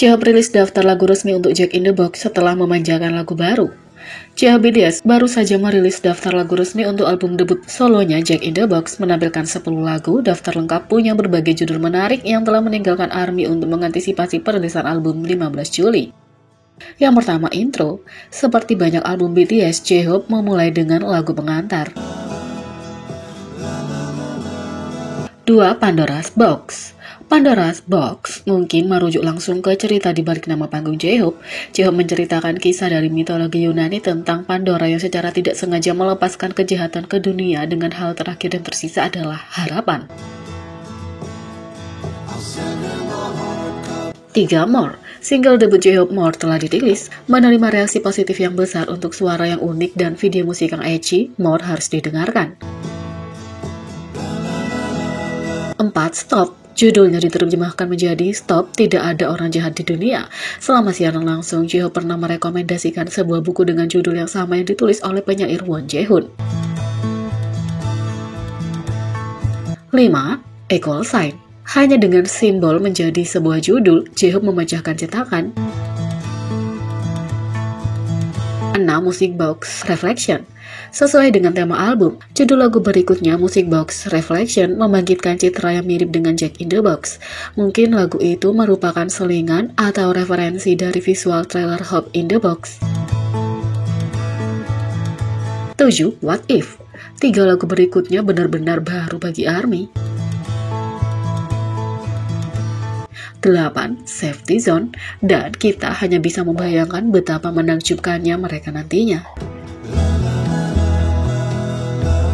J-Hope rilis daftar lagu resmi untuk Jack in the Box setelah memanjakan lagu baru. J-Hope BTS baru saja merilis daftar lagu resmi untuk album debut solonya Jack in the Box, menampilkan 10 lagu. Daftar lengkap punya berbagai judul menarik yang telah meninggalkan ARMY untuk mengantisipasi perilisan album 15 Juli. Yang pertama, intro. Seperti banyak album BTS, J-Hope memulai dengan lagu pengantar. 2. Pandora's Box. Pandora's Box mungkin merujuk langsung ke cerita di balik nama panggung J-Hope. J-Hope menceritakan kisah dari mitologi Yunani tentang Pandora yang secara tidak sengaja melepaskan kejahatan ke dunia dengan hal terakhir dan tersisa adalah harapan. 3. More. Single debut J-Hope More telah dirilis, menerima reaksi positif yang besar untuk suara yang unik dan video musik yang edgy. More harus didengarkan. 4. Stop. Judulnya diterjemahkan menjadi Stop, Tidak Ada Orang Jahat di Dunia. Selama siaran langsung, J-Hope pernah merekomendasikan sebuah buku dengan judul yang sama yang ditulis oleh penyair Won Jae-hoon. 5. Equal Sign. Hanya dengan simbol menjadi sebuah judul, J-Hope memecahkan cetakan. 6. Music Box Reflection. Sesuai dengan tema album, judul lagu berikutnya, Music Box Reflection, membangkitkan citra yang mirip dengan Jack in the Box. Mungkin lagu itu merupakan selingan atau referensi dari visual trailer Hope in the Box. 7. What If. 3 lagu berikutnya benar-benar baru bagi ARMY. 8. Safety Zone. Dan kita hanya bisa membayangkan betapa menakjubkannya mereka nantinya.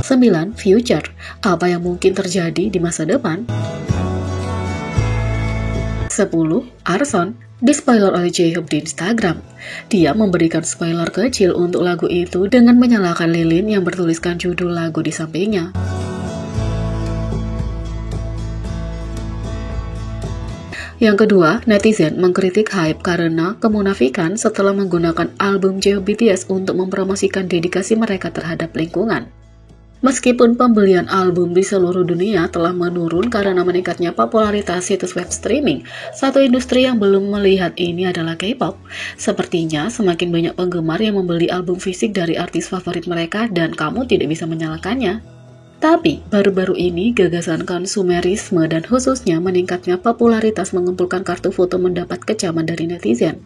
9. Future. Apa yang mungkin terjadi di masa depan? 10. Arson. Di-spoiler oleh J-Hope di Instagram. Dia memberikan spoiler kecil untuk lagu itu dengan menyalakan lilin yang bertuliskan judul lagu di sampingnya. Yang kedua, netizen mengkritik Hype karena kemunafikan setelah menggunakan album J-Hope BTS untuk mempromosikan dedikasi mereka terhadap lingkungan. Meskipun pembelian album di seluruh dunia telah menurun karena meningkatnya popularitas situs web streaming, satu industri yang belum melihat ini adalah K-pop. Sepertinya semakin banyak penggemar yang membeli album fisik dari artis favorit mereka dan kamu tidak bisa menyalahkannya. Tapi, baru-baru ini gagasan konsumerisme dan khususnya meningkatnya popularitas mengumpulkan kartu foto mendapat kecaman dari netizen.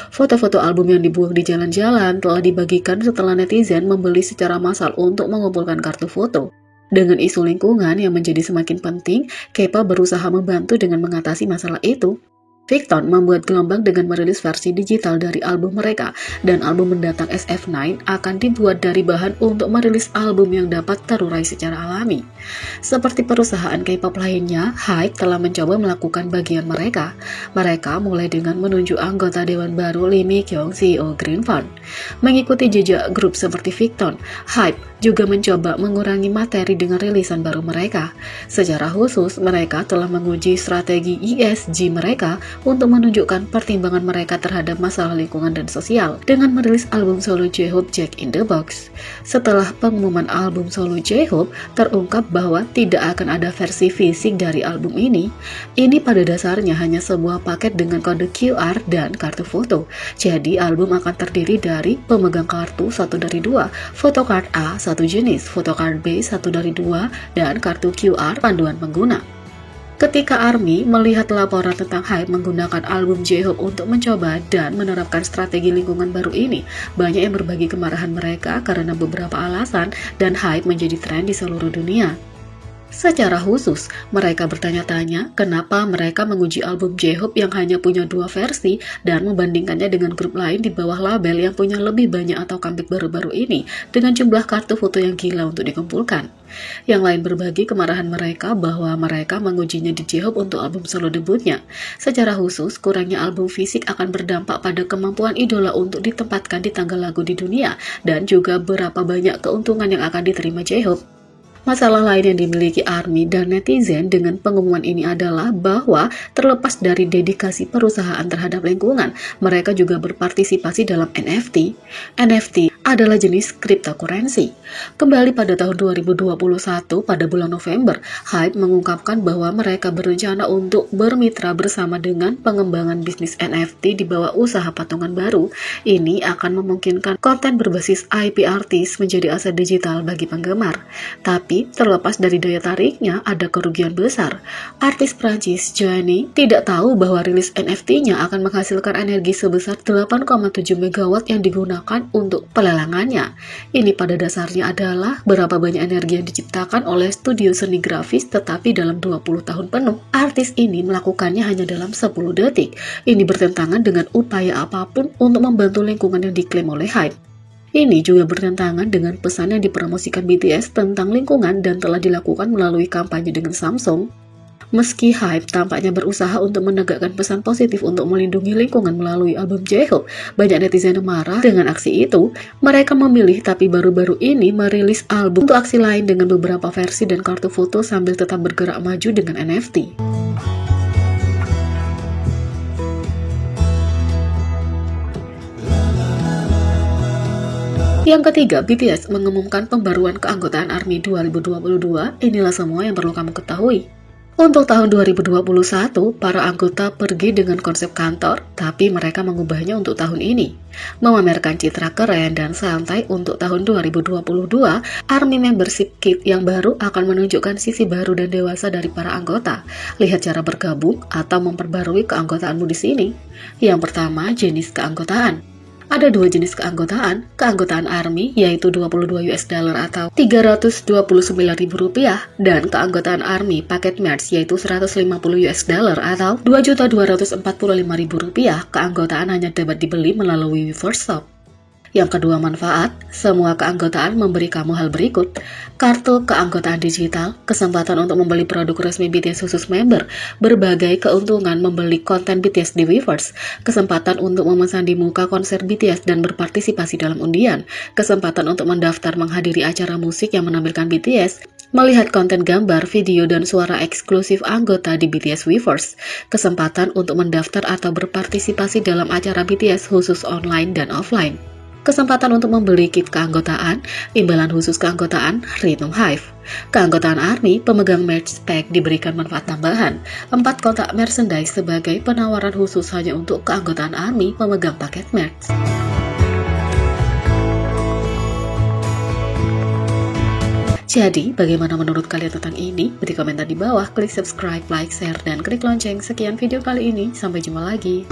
Foto-foto album yang dibuang di jalan-jalan telah dibagikan setelah netizen membeli secara massal untuk mengumpulkan kartu foto. Dengan isu lingkungan yang menjadi semakin penting, K-pop berusaha membantu dengan mengatasi masalah itu. Victon membuat gelombang dengan merilis versi digital dari album mereka, dan album mendatang SF9 akan dibuat dari bahan untuk merilis album yang dapat terurai secara alami. Seperti perusahaan K-pop lainnya, Hype telah mencoba melakukan bagian mereka. Mereka mulai dengan menunjuk anggota dewan baru Lee Mi-kyung, CEO Green Fund. Mengikuti jejak grup seperti Victon, Hype juga mencoba mengurangi materi dengan rilisan baru mereka. Secara khusus, mereka telah menguji strategi ESG mereka untuk menunjukkan pertimbangan mereka terhadap masalah lingkungan dan sosial dengan merilis album solo J-Hope Jack in the Box. Setelah pengumuman album solo J-Hope, terungkap bahwa tidak akan ada versi fisik dari album ini. Ini pada dasarnya hanya sebuah paket dengan kode QR dan kartu foto. Jadi album akan terdiri dari pemegang kartu 1 dari 2, photocard A 1 jenis, photocard B 1 dari 2, dan kartu QR panduan pengguna. Ketika ARMY melihat laporan tentang Hype menggunakan album J-Hope untuk mencoba dan menerapkan strategi lingkungan baru ini, banyak yang berbagi kemarahan mereka karena beberapa alasan dan Hype menjadi tren di seluruh dunia. Secara khusus, mereka bertanya-tanya kenapa mereka menguji album J-Hope yang hanya punya 2 versi dan membandingkannya dengan grup lain di bawah label yang punya lebih banyak atau comeback baru-baru ini dengan jumlah kartu foto yang gila untuk dikumpulkan. Yang lain berbagi kemarahan mereka bahwa mereka mengujinya di J-Hope untuk album solo debutnya. Secara khusus, kurangnya album fisik akan berdampak pada kemampuan idola untuk ditempatkan di tangga lagu di dunia dan juga berapa banyak keuntungan yang akan diterima J-Hope. Masalah lain yang dimiliki ARMY dan netizen dengan pengumuman ini adalah bahwa terlepas dari dedikasi perusahaan terhadap lingkungan, mereka juga berpartisipasi dalam NFT. NFT adalah jenis cryptocurrency. Kembali pada tahun 2021, pada bulan November, Hype mengungkapkan bahwa mereka berencana untuk bermitra bersama dengan pengembangan bisnis NFT di bawah usaha patungan baru. Ini akan memungkinkan konten berbasis IP artis menjadi aset digital bagi penggemar. Tapi terlepas dari daya tariknya, ada kerugian besar. Artis Prancis Joanie tidak tahu bahwa rilis NFT-nya akan menghasilkan energi sebesar 8,7 megawatt yang digunakan untuk pelelangannya. Ini pada dasarnya adalah berapa banyak energi yang diciptakan oleh studio seni grafis, tetapi dalam 20 tahun penuh, artis ini melakukannya hanya dalam 10 detik. Ini bertentangan dengan upaya apapun untuk membantu lingkungan yang diklaim oleh Hype. Ini juga bertentangan dengan pesan yang dipromosikan BTS tentang lingkungan dan telah dilakukan melalui kampanye dengan Samsung. Meski Hype tampaknya berusaha untuk menegakkan pesan positif untuk melindungi lingkungan melalui album J-Hope, banyak netizen yang marah dengan aksi itu. Mereka memilih tapi baru-baru ini merilis album untuk aksi lain dengan beberapa versi dan kartu foto sambil tetap bergerak maju dengan NFT. Yang ketiga, BTS mengumumkan pembaruan keanggotaan ARMY 2022. Inilah semua yang perlu kamu ketahui. Untuk tahun 2021, para anggota pergi dengan konsep kantor, tapi mereka mengubahnya untuk tahun ini. Memamerkan citra keren dan santai untuk tahun 2022, ARMY Membership Kit yang baru akan menunjukkan sisi baru dan dewasa dari para anggota. Lihat cara bergabung atau memperbarui keanggotaanmu di sini. Yang pertama, jenis keanggotaan. Ada dua jenis keanggotaan ARMY yaitu $22 atau Rp329.000 dan keanggotaan ARMY paket merch yaitu $150 atau Rp2.245.000. Keanggotaan hanya dapat dibeli melalui Weverse Shop. Yang kedua, manfaat. Semua keanggotaan memberi kamu hal berikut: kartu keanggotaan digital, kesempatan untuk membeli produk resmi BTS khusus member, berbagai keuntungan membeli konten BTS di Weverse, kesempatan untuk memesan di muka konser BTS dan berpartisipasi dalam undian, kesempatan untuk mendaftar menghadiri acara musik yang menampilkan BTS, melihat konten gambar, video, dan suara eksklusif anggota di BTS Weverse, kesempatan untuk mendaftar atau berpartisipasi dalam acara BTS khusus online dan offline, kesempatan untuk membeli kit keanggotaan, imbalan khusus keanggotaan, Rhythm Hive. Keanggotaan ARMY, pemegang merch pack diberikan manfaat tambahan, 4 kotak merchandise sebagai penawaran khusus hanya untuk keanggotaan ARMY pemegang paket merch. Jadi, bagaimana menurut kalian tentang ini? Beri komentar di bawah, klik subscribe, like, share, dan klik lonceng. Sekian video kali ini, sampai jumpa lagi.